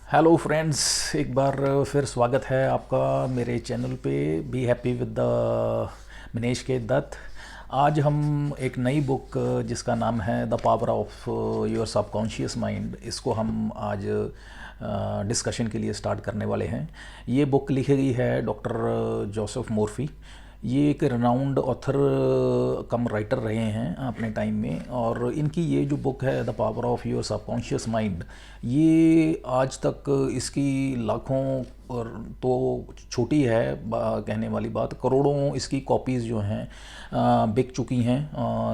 Hello friends, एक बार फिर स्वागत है आपका मेरे चैनल पे be happy with the Manish के दत्त। आज हम एक नई बुक जिसका नाम है the power of your subconscious mind, इसको हम आज डिस्कशन के लिए स्टार्ट करने वाले हैं। ये बुक लिखी गई है डॉक्टर जोसेफ मोर्फी। ये एक रिनाउंड ऑथर कम राइटर रहे हैं अपने टाइम में, और इनकी ये जो बुक है the power of your subconscious mind, ये आज तक इसकी लाखों और तो छोटी है कहने वाली बात, करोड़ों इसकी कॉपीज़ जो हैं बिक चुकी हैं,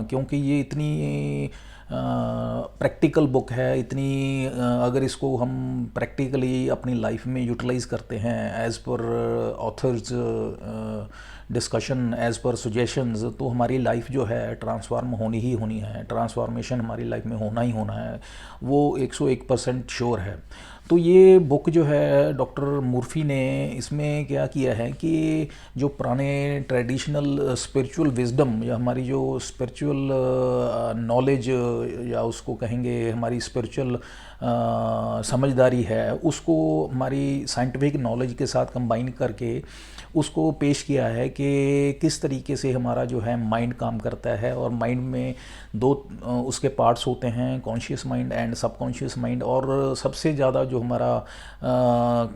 क्योंकि ये इतनी प्रैक्टिकल बुक है। इतनी अगर इसको हम प्रैक्टिकली अपनी लाइफ में यूटिलाइज़ करते हैं as per authors discussion, as per suggestions, तो हमारी लाइफ जो है ट्रांसफॉर्म होनी ही होनी है। ट्रांसफॉर्मेशन हमारी लाइफ में होना ही होना है, वो 101% श्योर है। तो ये बुक जो है डॉक्टर मुर्फी ने इसमें क्या किया है कि जो पुराने ट्रेडिशनल स्पिरिचुअल विजडम या हमारी जो स्पिरिचुअल नॉलेज या उसको कहेंगे हमारी स्पिरिचुअल समझदारी है, उसको हमारी साइंटिफिक नॉलेज के साथ कंबाइन करके उसको पेश किया है कि किस तरीके से हमारा जो है माइंड काम करता है। और माइंड में दो उसके पार्ट्स होते हैं, conscious mind and subconscious mind. और सबसे ज़्यादा जो हमारा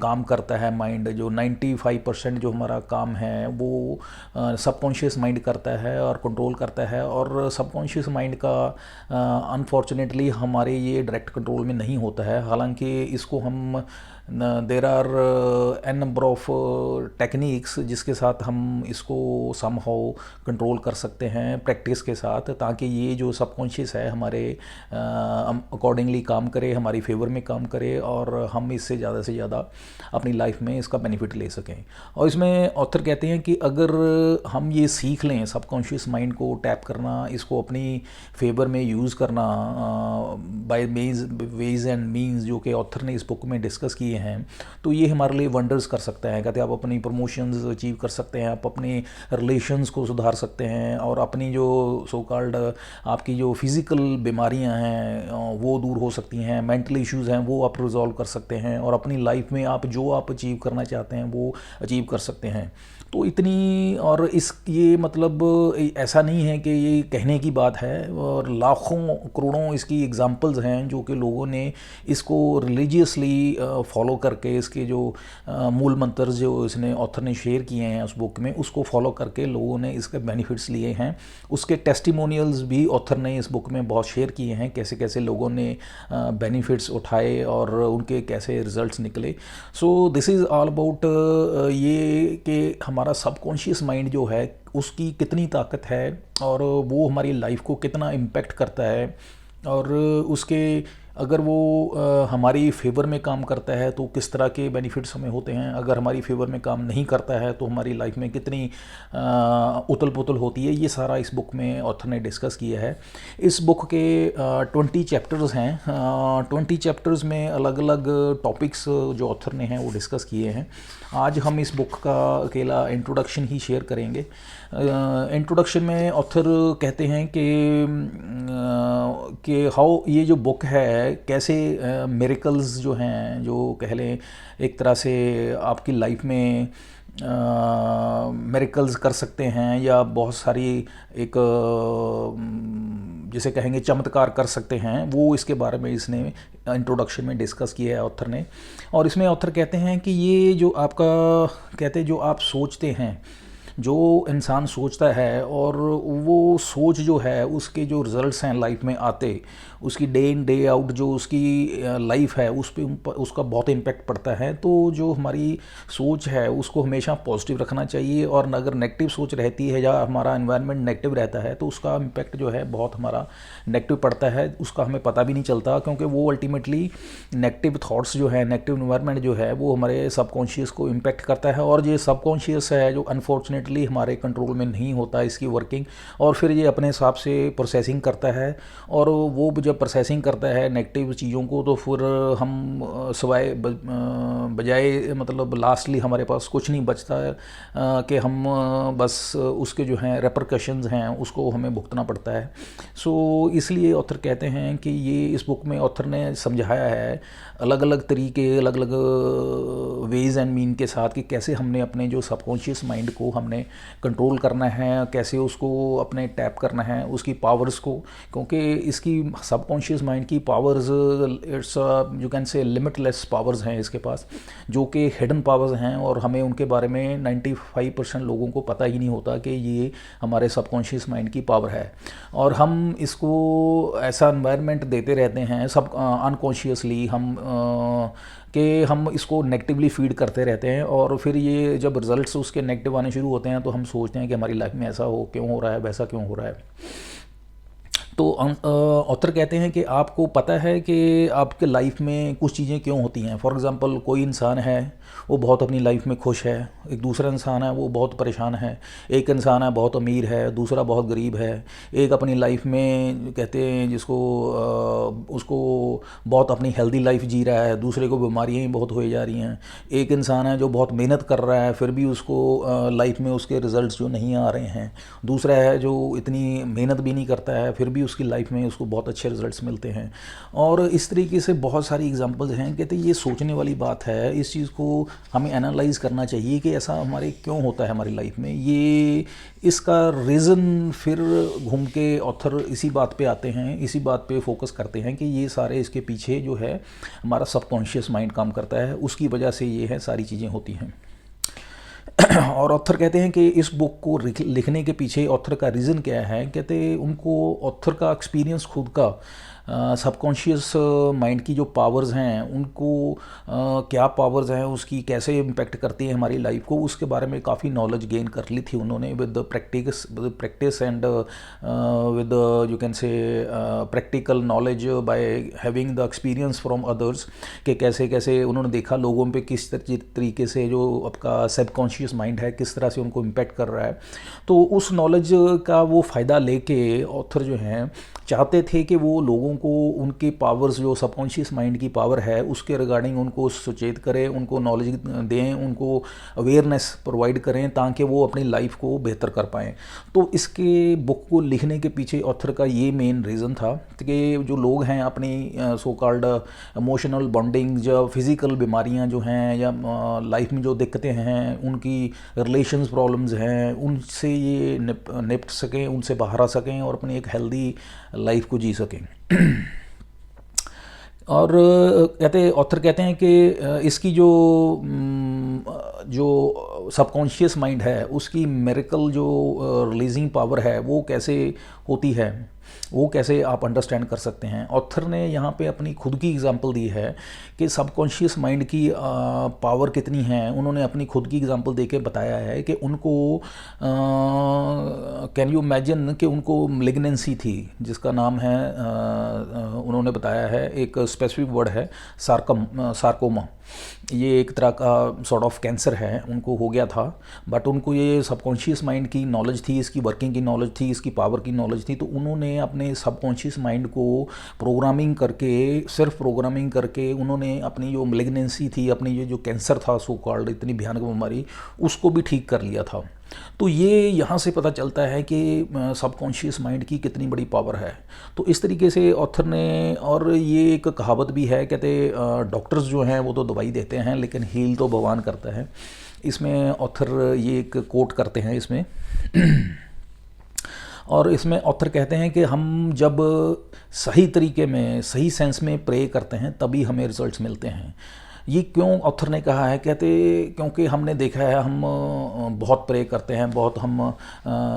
काम करता है माइंड, जो 95% जो हमारा काम है वो सबकॉन्शियस माइंड करता है और कंट्रोल करता है। और सबकॉन्शियस माइंड का अनफॉर्चुनेटली हमारे ये डायरेक्ट कंट्रोल में नहीं होता है। हालांकि इसको हम there are an number of techniques जिसके साथ हम इसको समहाउ कंट्रोल कर सकते हैं प्रैक्टिस के साथ, ताकि ये जो सबकॉन्शियस है हमारे अकॉर्डिंगली काम करे, हमारी फेवर में काम करे और हम इससे ज़्यादा से ज़्यादा अपनी लाइफ में इसका बेनिफिट ले सकें। और इसमें ऑथर कहते हैं कि अगर हम ये सीख लें सबकॉन्शियस माइंड को टैप करना, इसको अपनी फेवर में यूज़ करना बाय वेज एंड मीन्स जो कि ऑथर ने इस बुक में डिस्कस किए हैं, तो ये हमारे लिए वंडर्स कर सकता है। कहते हैं आप अपनी प्रमोशंस अचीव कर सकते हैं, आप अपने रिलेशंस को सुधार सकते हैं, और अपनी जो सो कॉल्ड आपकी जो फिज़िकल बीमारियां हैं वो दूर हो सकती हैं, मेंटल इश्यूज़ हैं वो आप रिजॉल्व कर सकते हैं, और अपनी लाइफ में आप जो आप अचीव करना चाहते हैं वो अचीव कर सकते हैं। तो इतनी, और इस ये मतलब ऐसा नहीं है कि ये कहने की बात है, और लाखों करोड़ों इसकी एग्जांपल्स हैं जो कि लोगों ने इसको रिलीजियसली फॉलो करके, इसके जो मूल मंत्र जो इसने ऑथर ने शेयर किए हैं उस बुक में, उसको फॉलो करके लोगों ने इसके बेनिफिट्स लिए हैं। उसके टेस्टिमोनियल्स भी ऑथर ने इस बुक में बहुत शेयर किए हैं, कैसे कैसे लोगों ने बेनिफिट्स उठाए और उनके कैसे रिजल्ट्स निकले। So this is all about ये कि हमारा सबकॉन्शियस माइंड जो है उसकी कितनी ताकत है और वो हमारी लाइफ को कितना इम्पेक्ट करता है, और उसके अगर वो हमारी फेवर में काम करता है तो किस तरह के बेनिफिट्स हमें होते हैं, अगर हमारी फेवर में काम नहीं करता है तो हमारी लाइफ में कितनी उथल पुथल होती है। ये सारा इस बुक में ऑथर ने डिस्कस किया है। इस बुक के 20 चैप्टर्स हैं। 20 चैप्टर्स में अलग अलग टॉपिक्स जो ऑथर ने हैं वो डिस्कस किए हैं। आज हम इस बुक का अकेला इंट्रोडक्शन ही शेयर करेंगे। इंट्रोडक्शन में ऑथर कहते हैं कि हाउ ये जो बुक है कैसे मिरेकल्स जो हैं, जो कह लें एक तरह से आपकी लाइफ में मिरेकल्स कर सकते हैं, या बहुत सारी एक जिसे कहेंगे चमत्कार कर सकते हैं, वो इसके बारे में इसने इंट्रोडक्शन में डिस्कस किया है ऑथर ने। और इसमें ऑथर कहते हैं कि ये जो आपका कहते हैं जो आप सोचते हैं, जो इंसान सोचता है और वो सोच जो है उसके जो रिज़ल्ट्स हैं लाइफ में आते, उसकी डे इन डे आउट जो उसकी लाइफ है उस पर उसका बहुत इम्पेक्ट पड़ता है। तो जो हमारी सोच है उसको हमेशा पॉजिटिव रखना चाहिए, और अगर नेगेटिव सोच रहती है या हमारा एनवायरनमेंट नेगेटिव रहता है तो उसका इम्पेक्ट जो है बहुत हमारा नेगेटिव पड़ता है, उसका हमें पता भी नहीं चलता, क्योंकि वो अल्टीमेटली नेगेटिव थाट्स जो है, नेगेटिव एनवायरनमेंट जो है वो हमारे सबकॉन्शियस को इम्पेक्ट करता है। और ये सबकॉन्शियस है जो अनफॉर्चुनेटली हमारे कंट्रोल में नहीं होता इसकी वर्किंग, और फिर ये अपने हिसाब से प्रोसेसिंग करता है, और वो जब प्रोसेसिंग करता है नेगेटिव चीज़ों को, तो फिर हम सवाए बजाय मतलब लास्टली हमारे पास कुछ नहीं बचता है कि हम बस उसके जो हैं रेपरकशंस हैं उसको हमें भुगतना पड़ता है। सो इसलिए ऑथर कहते हैं कि ये इस बुक में ऑथर ने समझाया है अलग अलग तरीके, अलग अलग वेज एंड मीन के साथ कि कैसे हमने अपने जो सबकॉन्शियस माइंड को हमने कंट्रोल करना है, कैसे उसको अपने टैप करना है उसकी पावर्स को, क्योंकि इसकी सबकॉन्शियस माइंड की powers it's you can say limitless powers हैं इसके पास, जो कि हिडन पावर्स हैं और हमें उनके बारे में 95% लोगों को पता ही नहीं होता कि ये हमारे सबकॉन्शियस माइंड की पावर है। और हम इसको ऐसा एनवायरनमेंट देते रहते हैं सब अनकॉन्शियसली कि हम इसको नेगेटिवली फीड करते रहते हैं, और फिर ये जब रिजल्ट्स उसके नेगेटिव आने शुरू होते हैं तो हम सोचते हैं कि हमारी लाइफ में ऐसा क्यों हो रहा है, वैसा क्यों हो रहा है। तो ऑथर कहते हैं कि आपको पता है कि आपके लाइफ में कुछ चीज़ें क्यों होती हैं। फॉर एग्ज़ाम्पल कोई इंसान है वो बहुत अपनी लाइफ में खुश है, एक दूसरा इंसान है वो बहुत परेशान है, एक इंसान है बहुत अमीर है, दूसरा बहुत गरीब है, एक अपनी लाइफ में कहते हैं जिसको उसको बहुत अपनी हेल्दी लाइफ जी रहा है, दूसरे को बीमारियाँ ही बहुत हो जा रही हैं, एक इंसान है जो बहुत मेहनत कर रहा है फिर भी उसको लाइफ में उसके रिज़ल्ट्स जो नहीं आ रहे हैं, दूसरा है जो इतनी मेहनत भी नहीं करता है फिर भी उसकी लाइफ में उसको बहुत अच्छे रिजल्ट्स मिलते हैं। और इस तरीके से बहुत सारी एग्जांपल्स हैं। कहते ये सोचने वाली बात है, इस चीज़ को हमें एनालाइज करना चाहिए कि ऐसा हमारे क्यों होता है हमारी लाइफ में। ये इसका रीज़न फिर घूम के ऑथर इसी बात पे आते हैं, इसी बात पे फोकस करते हैं कि ये सारे इसके पीछे जो है हमारा सबकॉन्शियस माइंड काम करता है, उसकी वजह से ये है सारी चीज़ें होती हैं। और ऑथर कहते हैं कि इस बुक को लिखने के पीछे ऑथर का रीज़न क्या है। कहते उनको ऑथर का एक्सपीरियंस खुद का सबकॉन्शियस माइंड की जो पावर्स हैं उनको क्या पावर्स हैं, उसकी कैसे इम्पेक्ट करती है हमारी लाइफ को, उसके बारे में काफ़ी नॉलेज गेन कर ली थी उन्होंने with practice and with you can say practical knowledge by having the experience from others, कि कैसे कैसे उन्होंने देखा लोगों पे किस तरीके से जो आपका सबकॉन्शियस माइंड है किस तरह से उनको इम्पेक्ट कर रहा है। तो उस नॉलेज का वो फ़ायदा लेके ऑथर जो हैं चाहते थे कि वो लोगों को उनकी पावर्स जो सबकॉन्शियस माइंड की पावर है उसके रिगार्डिंग उनको सचेत करें, उनको नॉलेज दें, उनको अवेयरनेस प्रोवाइड करें ताकि वो अपनी लाइफ को बेहतर कर पाएँ। तो इसके बुक को लिखने के पीछे ऑथर का ये मेन रीज़न था कि जो लोग हैं अपनी सो कॉल्ड इमोशनल बॉन्डिंग, जो फिज़िकल बीमारियां जो हैं या लाइफ में जो दिक्कतें हैं, उनकी रिलेशंस प्रॉब्लम्स हैं, उनसे ये निपट सकें, उनसे बाहर आ सकें और अपनी एक हेल्दी लाइफ को जी सकें। और ऑथर कहते हैं कि इसकी जो सबकॉन्शियस माइंड है उसकी मिरेकल जो रिलीजिंग पावर है वो कैसे होती है, वो कैसे आप अंडरस्टैंड कर सकते हैं। ऑथर ने यहाँ पे अपनी खुद की एग्जांपल दी है कि सबकॉन्शियस माइंड की पावर कितनी है। उन्होंने अपनी खुद की एग्जांपल दे के बताया है कि उनको कैन यू इमेजिन कि उनको मेलिग्नेंसी थी जिसका नाम है उन्होंने बताया है, एक स्पेसिफिक वर्ड है सार्कोमा। ये एक तरह का सॉर्ट ऑफ कैंसर है, उनको हो गया था, बट उनको ये सबकॉन्शियस माइंड की नॉलेज थी, इसकी वर्किंग की नॉलेज थी, इसकी पावर की नॉलेज थी। तो उन्होंने अपने सबकॉन्शियस माइंड को प्रोग्रामिंग करके, सिर्फ प्रोग्रामिंग करके उन्होंने अपनी जो मेलिग्नेंसी थी, अपनी ये जो कैंसर था सो कॉल्ड इतनी भयानक बीमारी, उसको भी ठीक कर लिया था। तो ये यहाँ से पता चलता है कि सबकॉन्शियस माइंड की कितनी बड़ी पावर है। तो इस तरीके से ऑथर ने, और ये एक कहावत भी है, कहते डॉक्टर्स जो हैं वो तो दवाई देते हैं लेकिन हील तो भगवान करता है। इसमें ऑथर ये एक कोट करते हैं इसमें और इसमें ऑथर कहते हैं कि हम जब सही तरीके में, सही सेंस में प्रे करते हैं तभी हमें रिजल्ट्स मिलते हैं। ये क्यों ऑथर ने कहा है, कहते क्योंकि हमने देखा है हम बहुत प्रे करते हैं, बहुत हम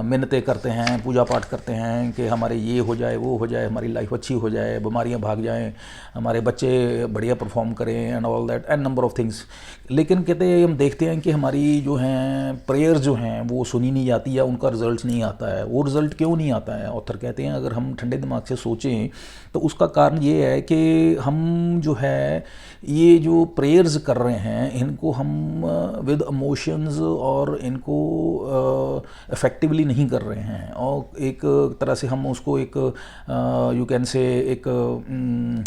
मिन्नतें करते हैं, पूजा पाठ करते हैं कि हमारे ये हो जाए, वो हो जाए, हमारी लाइफ अच्छी हो जाए, बीमारियां भाग जाएं, हमारे बच्चे बढ़िया परफॉर्म करें and all that and number of things. लेकिन कहते हम देखते हैं कि हमारी जो हैं प्रेयर्स जो हैं वो सुनी नहीं जाती या उनका रिज़ल्ट नहीं आता है। वो रिज़ल्ट क्यों नहीं आता है, ऑथर कहते हैं अगर हम ठंडे दिमाग से सोचें तो उसका कारण ये है कि हम जो है ये जो प्रेयर्स कर रहे हैं इनको हम विद इमोशंस और इनको इफ़ेक्टिवली नहीं कर रहे हैं, और एक तरह से हम उसको एक यू कैन से एक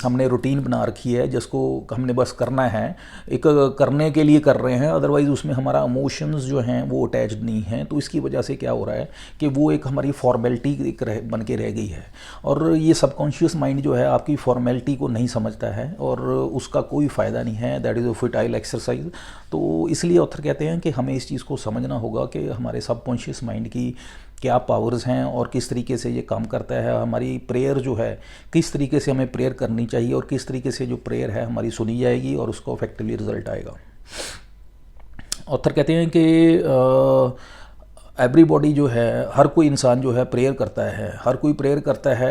हमने रूटीन बना रखी है जिसको हमने बस करना है, एक करने के लिए कर रहे हैं, अदरवाइज़ उसमें हमारा इमोशंस जो हैं वो अटैच्ड नहीं हैं। तो इसकी वजह से क्या हो रहा है कि वो एक हमारी फॉर्मेलिटी एक बन के रह गई है, और ये सबकॉन्शियस माइंड जो है आपकी फॉर्मेलिटी को नहीं समझता है और उसका कोई फ़ायदा नहीं है। That is a futile exercise. तो इसलिए ऑथर कहते हैं कि हमें इस चीज़ को समझना होगा कि हमारे सबकॉन्शियस माइंड की क्या पावर्स हैं और किस तरीके से ये काम करता है। हमारी प्रेयर जो है किस तरीके से हमें प्रेयर करनी चाहिए और किस तरीके से जो प्रेयर है हमारी सुनी जाएगी और उसको इफेक्टिवली रिजल्ट आएगा। ऑथर कहते हैं कि एवरीबॉडी जो है, हर कोई इंसान जो है प्रेयर करता है, हर कोई प्रेयर करता है,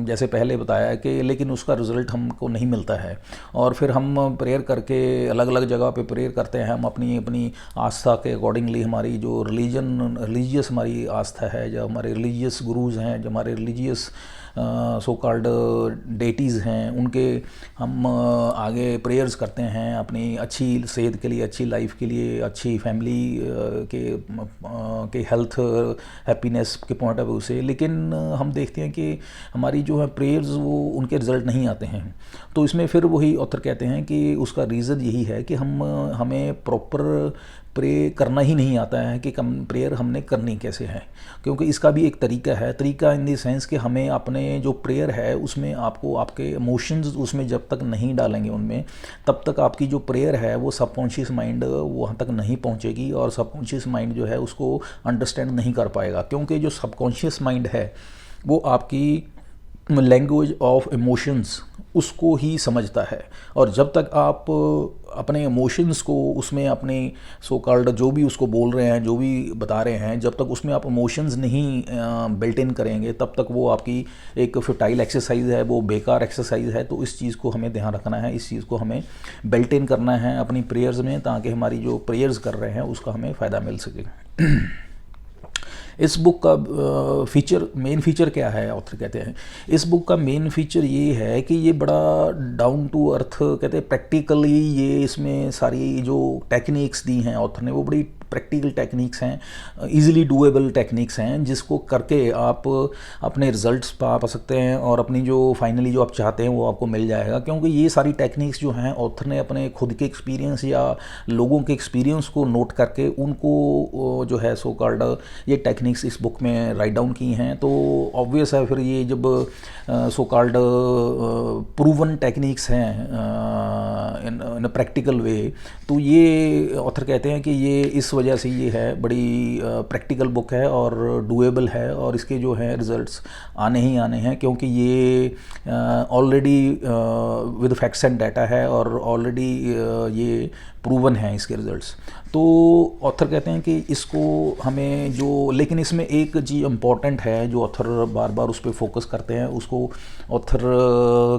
जैसे पहले बताया कि लेकिन उसका रिज़ल्ट हमको नहीं मिलता है। और फिर हम प्रेयर करके अलग अलग जगह पे प्रेयर करते हैं, हम अपनी अपनी आस्था के अकॉर्डिंगली हमारी जो रिलीजियस हमारी आस्था है, जो हमारे रिलीजियस गुरुज़ हैं, जो हमारे रिलीजियस सो कॉल्ड डेटीज़ हैं, उनके हम आगे प्रेयर्स करते हैं अपनी अच्छी सेहत के लिए, अच्छी लाइफ के लिए, अच्छी फैमिली के हेल्थ हैप्पीनेस के पॉइंट ऑफ व्यू से। लेकिन हम देखते हैं कि हमारी जो है प्रेयर्स वो उनके रिज़ल्ट नहीं आते हैं। तो इसमें फिर वही ऑथर कहते हैं कि उसका रीज़न यही है कि हमें प्रॉपर प्रे करना ही नहीं आता है कि कम प्रेयर हमने करनी कैसे है। क्योंकि इसका भी एक तरीका इन द सेंस कि हमें अपने जो प्रेयर है उसमें आपको आपके इमोशंस उसमें जब तक नहीं डालेंगे उनमें, तब तक आपकी जो प्रेयर है वो सबकॉन्शियस माइंड वहाँ तक नहीं पहुँचेगी और सबकॉन्शियस माइंड जो है उसको अंडरस्टैंड नहीं कर पाएगा। क्योंकि जो सबकॉन्शियस माइंड है वो आपकी लैंग्वेज ऑफ इमोशंस उसको ही समझता है, और जब तक आप अपने इमोशंस को उसमें अपने सो कॉल्ड जो भी उसको बोल रहे हैं, जो भी बता रहे हैं, जब तक उसमें आप इमोशंस नहीं बिल्ट इन करेंगे तब तक वो आपकी एक फुटाइल एक्सरसाइज है, वो बेकार एक्सरसाइज है। तो इस चीज़ को हमें ध्यान रखना है, इस चीज़ को हमें बिल्ट इन करना है अपनी प्रेयर्स में, ताकि हमारी जो प्रेयर्स कर रहे हैं उसका हमें फ़ायदा मिल सके। इस बुक का मेन फीचर क्या है? ऑथर कहते हैं इस बुक का मेन फीचर ये है कि ये बड़ा डाउन टू अर्थ, कहते हैं प्रैक्टिकली, ये इसमें सारी जो टेक्निक्स दी हैं ऑथर ने वो बड़ी प्रैक्टिकल टेक्निक्स हैं, इजीली डूएबल टेक्निक्स हैं, जिसको करके आप अपने रिजल्ट्स पा सकते हैं और अपनी जो फाइनली जो आप चाहते हैं वो आपको मिल जाएगा। क्योंकि ये सारी टेक्निक्स जो हैं ऑथर ने अपने खुद के एक्सपीरियंस या लोगों के एक्सपीरियंस को नोट करके उनको जो है सो कॉल्ड ये टेक्निक्स इस बुक में राइट डाउन की हैं। तो ऑब्वियस है फिर ये जब सो कॉल्ड प्रूवन टेक्निक्स हैं इन प्रैक्टिकल वे, तो ये ऑथर कहते हैं कि ये इस वजह से ये है बड़ी प्रैक्टिकल बुक है और डूएबल है, और इसके जो है रिजल्ट्स आने ही आने हैं, क्योंकि ये already with facts and data है और ऑलरेडी ये प्रूवन है इसके रिजल्ट्स। तो ऑथर कहते हैं कि इसको हमें जो, लेकिन इसमें एक चीज़ इम्पॉर्टेंट है जो ऑथर बार बार उस पर फोकस करते हैं, उसको ऑथर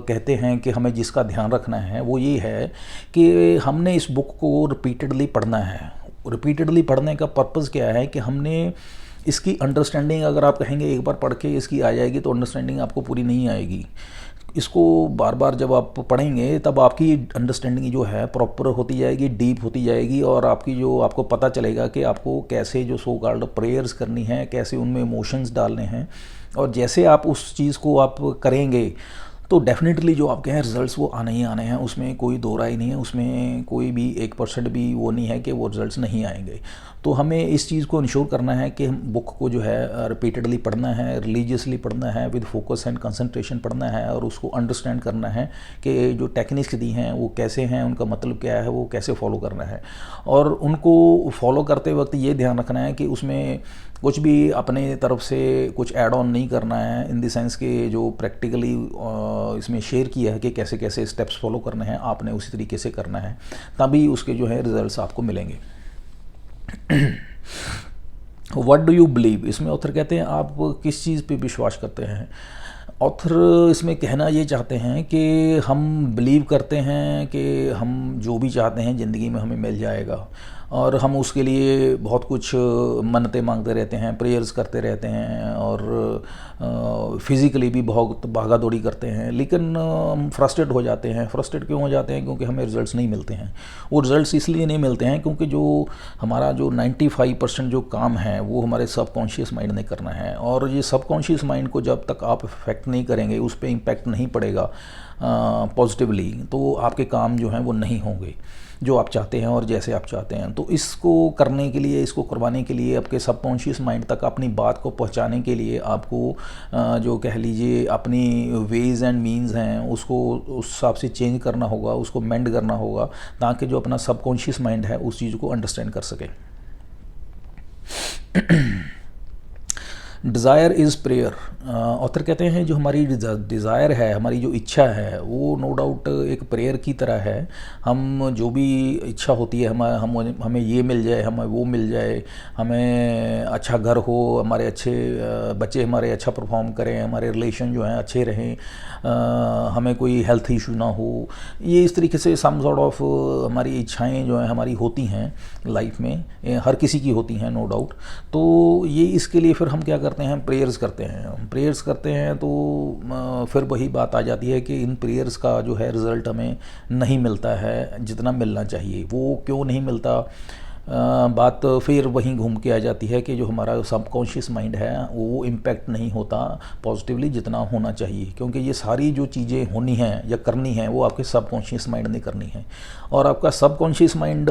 कहते हैं कि हमें जिसका ध्यान रखना है वो ये है कि हमने इस बुक को रिपीटेडली पढ़ना है। रिपीटेडली पढ़ने का पर्पज़ क्या है कि हमने इसकी अंडरस्टैंडिंग, अगर आप कहेंगे एक बार पढ़ के इसकी आ जाएगी, तो अंडरस्टैंडिंग आपको पूरी नहीं आएगी। इसको बार बार जब आप पढ़ेंगे तब आपकी अंडरस्टैंडिंग जो है प्रॉपर होती जाएगी, डीप होती जाएगी, और आपकी जो आपको पता चलेगा कि आपको कैसे जो सो कॉल्ड प्रेयर्स करनी है, कैसे उनमें इमोशंस डालने हैं, और जैसे आप उस चीज़ को आप करेंगे तो डेफिनेटली जो आपके हैं रिजल्ट्स वो आने ही आने हैं, उसमें कोई दो राय नहीं है, उसमें कोई भी 1% भी वो नहीं है कि वो रिजल्ट्स नहीं आएंगे। तो हमें इस चीज़ को इंश्योर करना है कि हम बुक को जो है रिपीटेडली पढ़ना है, रिलीजियसली पढ़ना है, विद फोकस एंड कंसंट्रेशन पढ़ना है, और उसको अंडरस्टैंड करना है कि जो टेक्निक्स दी हैं वो कैसे हैं, उनका मतलब क्या है, वो कैसे फॉलो करना है। और उनको फॉलो करते वक्त ये ध्यान रखना है कि उसमें कुछ भी अपने तरफ से कुछ ऐड ऑन नहीं करना है, इन द सेंस कि जो प्रैक्टिकली इसमें शेयर किया है कि कैसे कैसे स्टेप्स फॉलो करने हैं, आपने उसी तरीके से करना है, तभी उसके जो है रिजल्ट्स आपको मिलेंगे। व्हाट डू यू बिलीव, इसमें ऑथर कहते हैं आप किस चीज़ पे विश्वास करते हैं। ऑथर इसमें कहना ये चाहते हैं कि हम बिलीव करते हैं कि हम जो भी चाहते हैं ज़िंदगी में हमें मिल जाएगा, और हम उसके लिए बहुत कुछ मन्नतें मांगते रहते हैं, प्रेयर्स करते रहते हैं और फिज़िकली भी बहुत भागा दौड़ी करते हैं, लेकिन हम फ्रस्ट्रेट हो जाते हैं। फ्रस्ट्रेट क्यों हो जाते हैं? क्योंकि हमें रिजल्ट्स नहीं मिलते हैं। वो रिजल्ट्स इसलिए नहीं मिलते हैं क्योंकि जो हमारा जो 95% जो काम है वो हमारे सबकॉन्शियस माइंड ने करना है, और ये सबकॉन्शियस माइंड को जब तक आप इफेक्ट नहीं करेंगे, उस पर इम्पैक्ट नहीं पड़ेगा पॉजिटिवली, तो आपके काम जो हैं वो नहीं होंगे जो आप चाहते हैं और जैसे आप चाहते हैं। तो इसको करने के लिए, इसको करवाने के लिए, आपके सबकॉन्शियस माइंड तक अपनी बात को पहुंचाने के लिए आपको जो कह लीजिए अपनी वेज एंड मीन्स हैं उसको उस हिसाब से चेंज करना होगा, उसको मेंड करना होगा, ताकि जो अपना सबकॉन्शियस माइंड है उस चीज़ को अंडरस्टैंड कर सके। Desire is prayer. ऑथर कहते हैं जो हमारी डिज़ायर है, हमारी जो इच्छा है, वो नो डाउट एक प्रेयर की तरह है। हम जो भी इच्छा होती है, हमें ये मिल जाए, हमें वो मिल जाए, हमें अच्छा घर हो, हमारे अच्छे बच्चे हमारे अच्छा परफॉर्म करें, हमारे रिलेशन जो हैं अच्छे रहें, हमें कोई हेल्थ इशू ना हो, ये इस तरीके से सम सॉर्ट ऑफ हमारी इच्छाएं जो हैं हमारी होती हैं लाइफ में, हर किसी की होती हैं नो डाउट। तो ये इसके लिए फिर हम क्या करते हैं? प्रेयर्स करते हैं। प्रेयर्स करते हैं तो फिर वही बात आ जाती है कि इन प्रेयर्स का जो है रिज़ल्ट हमें नहीं मिलता है जितना मिलना चाहिए। वो क्यों नहीं मिलता? बात फिर वहीं घूम के आ जाती है कि जो हमारा सबकॉन्शियस माइंड है वो इम्पैक्ट नहीं होता पॉजिटिवली जितना होना चाहिए, क्योंकि ये सारी जो चीज़ें होनी हैं या करनी हैं वो आपके सबकॉन्शियस माइंड ने करनी है। और आपका सबकॉन्शियस माइंड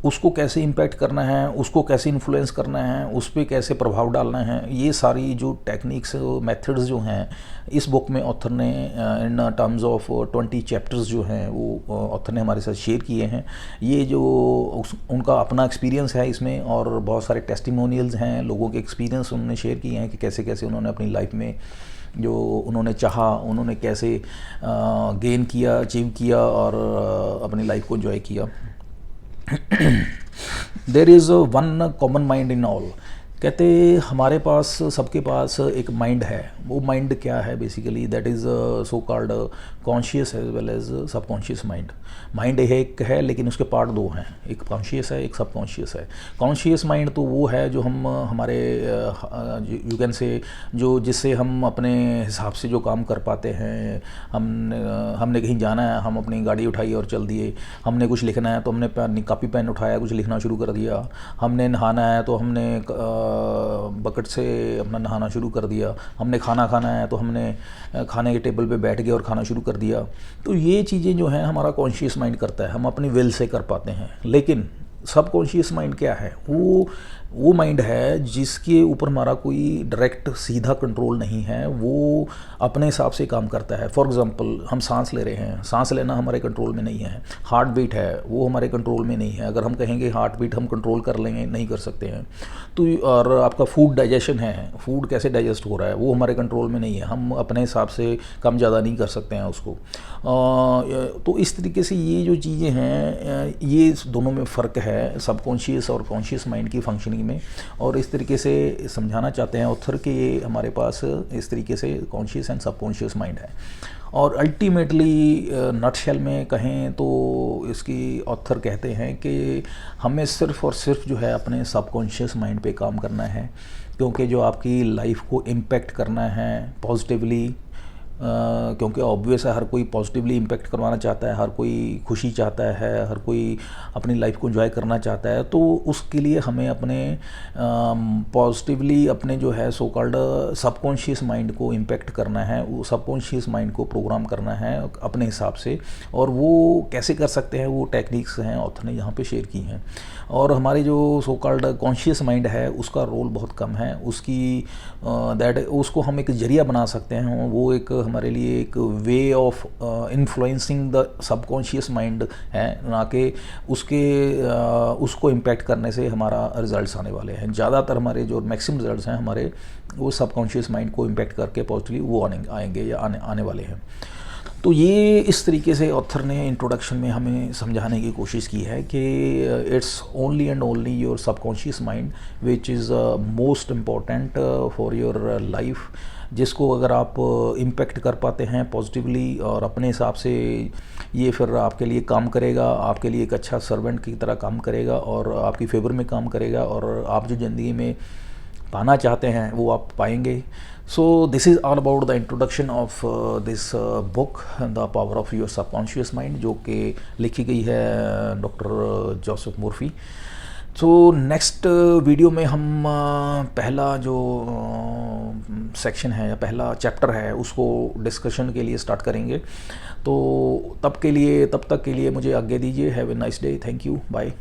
उसको कैसे इम्पैक्ट करना है, उसको कैसे इन्फ्लुएंस करना है, उस पर कैसे प्रभाव डालना है, ये सारी जो टेक्निक्स मेथड्स जो हैं इस बुक में ऑथर ने इन टर्म्स ऑफ 20 चैप्टर्स जो हैं वो ऑथर ने हमारे साथ शेयर किए हैं। ये जो उनका अपना एक्सपीरियंस है इसमें, और बहुत सारे टेस्टिमोनियल्स हैं, लोगों के एक्सपीरियंस उन्होंने शेयर किए हैं कि कैसे कैसे उन्होंने अपनी लाइफ में जो उन्होंने चाहा उन्होंने कैसे गेन किया, अचीव किया और अपनी लाइफ को एंजॉय किया। There is one common mind in all. कहते हमारे पास, सबके पास एक माइंड है। वो माइंड क्या है? Basically that is so called conscious as well as subconscious mind. Mind एक है लेकिन उसके पार्ट दो हैं, एक कॉन्शियस है, एक सबकॉन्शियस है। कॉन्शियस माइंड तो वो है जो हम हमारे यू कैन से जो जिससे हम अपने हिसाब से जो काम कर पाते हैं। हमने कहीं जाना है, हम अपनी गाड़ी उठाई और चल दिए। हमने कुछ लिखना है तो हमने कापी पेन उठाया, कुछ लिखना शुरू कर दिया। हमने नहाना है तो हमने बकेट से अपना नहाना शुरू कर दिया। हमने खाना खाना है तो हमने खाने के टेबल पे बैठ गए और खाना शुरू कर दिया। तो ये चीज़ें जो हैं हमारा कॉन्शियस माइंड करता है, हम अपनी विल से कर पाते हैं। लेकिन सबकॉन्शियस माइंड क्या है? वो माइंड है जिसके ऊपर हमारा कोई डायरेक्ट सीधा कंट्रोल नहीं है, वो अपने हिसाब से काम करता है। फॉर एग्जांपल हम सांस ले रहे हैं, सांस लेना हमारे कंट्रोल में नहीं है। हार्ट बीट है, वो हमारे कंट्रोल में नहीं है। अगर हम कहेंगे हार्ट बीट हम कंट्रोल कर लेंगे, नहीं कर सकते हैं। तो और आपका फूड डाइजेशन है, फूड कैसे डाइजेस्ट हो रहा है, वो हमारे कंट्रोल में नहीं है। हम अपने हिसाब से कम ज़्यादा नहीं कर सकते हैं उसको। तो इस तरीके से ये जो चीज़ें हैं, ये दोनों में फ़र्क है सबकॉन्शियस और कॉन्शियस माइंड की फंक्शनिंग में। और इस तरीके से समझाना चाहते हैं ऑथर कि हमारे पास इस तरीके से कॉन्शियस एंड सबकॉन्शियस माइंड है। और अल्टीमेटली नटशेल में कहें तो इसकी ऑथर कहते हैं कि हमें सिर्फ़ और सिर्फ जो है अपने सबकॉन्शियस माइंड पे काम करना है, क्योंकि जो आपकी लाइफ को इम्पेक्ट करना है पॉजिटिवली, क्योंकि ऑब्वियस है हर कोई पॉजिटिवली इम्पेक्ट करवाना चाहता है, हर कोई खुशी चाहता है, हर कोई अपनी लाइफ को एंजॉय करना चाहता है। तो उसके लिए हमें अपने पॉजिटिवली अपने जो है सो कॉल्ड सबकॉन्शियस माइंड को इम्पेक्ट करना है, वो सबकॉन्शियस माइंड को प्रोग्राम करना है अपने हिसाब से। और वो कैसे कर सकते हैं, वो टेक्निक्स हैं ऑथर ने यहाँ पे शेयर की हैं। और हमारे जो सो कॉल्ड कॉन्शियस माइंड है उसका रोल बहुत कम है, उसकी उसको हम एक जरिया बना सकते हैं। वो एक हमारे लिए एक way of influencing the subconscious mind है, ना कि उसको इम्पैक्ट करने से हमारा रिजल्ट्स आने वाले हैं। ज़्यादातर हमारे जो मैक्सिमम रिजल्ट्स हैं हमारे वो सबकॉन्शियस माइंड को इम्पैक्ट करके पॉजिटिवली वो आएंगे या आने वाले हैं। तो ये इस तरीके से ऑथर ने इंट्रोडक्शन में हमें समझाने की कोशिश की है कि it's only and only your subconscious mind which is most important for your life, जिसको अगर आप इम्पेक्ट कर पाते हैं पॉजिटिवली और अपने हिसाब से, ये फिर आपके लिए काम करेगा, आपके लिए एक अच्छा सर्वेंट की तरह काम करेगा और आपकी फेवर में काम करेगा, और आप जो ज़िंदगी में पाना चाहते हैं वो आप पाएंगे। So this is all about the introduction of this book the power of your subconscious mind, जो कि लिखी गई है डॉक्टर जोसेफ मुर्फी। तो नेक्स्ट वीडियो में हम पहला जो सेक्शन है या पहला चैप्टर है उसको डिस्कशन के लिए स्टार्ट करेंगे। तो तब तक के लिए मुझे आज्ञा दीजिए। Have a nice day. Thank you. Bye.